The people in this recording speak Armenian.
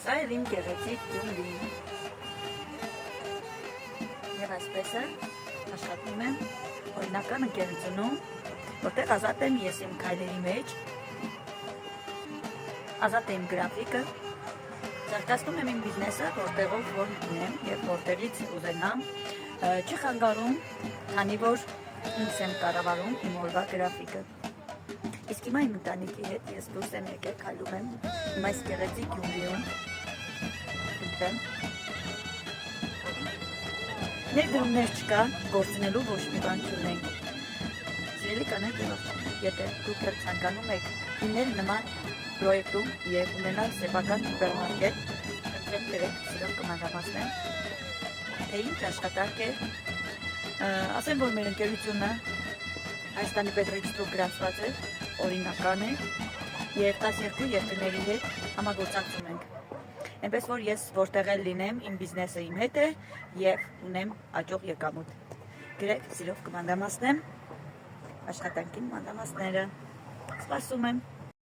Սա էլ իմ գեղեցիկ Գյումրին։ Եվ այսպես է աշխատում եմ օրինական ընկերությունում, որտեղ ազատ եմ ես իմ քայլերի մեջ, ազատ եմ գրաֆիկը, զարգացնում եմ իմ բիզնեսը, որտեղով որ ունեմ և որտեղից ուզենամ, չի խանգարում, քանի որ ինձ եմ կառավարում իմ օրվա գրաֆիկը։ Իսկ հիմա իմ ընտանիքի հետ ես դուրս եմ եկել, քայլում եմ իմ այս գեղեցիկ Գյումրիում, ներդրումներ չկա, գործնելու ոչ մի բան չունենք։ Սիրելի կանայք եւ աղջիկներ, եթե դուք եք ցանկանում եք լինել նման պրոյեկտում եւ ունենալ սեփական սուպերմարկետ, ընտրեք դրեք, սիրով կմանրամասնեմ, թե ինչ աշխատանք է, ասեմ, որ մեր ընկերությունը Հայաստանի պետրեգիստրով գրանցված է, օրինական է եւ 12 երկրների հետ համագործակցում ենք։ Այնպես որ ես որտեղ էլ լինեմ, իմ բիզնեսը իմ հետ է եւ ունեմ աճող եկամուտ։ Գրեք, սիրով կմանրամասնեմ աշխատանքին մանրամասները։ Սպասում եմ։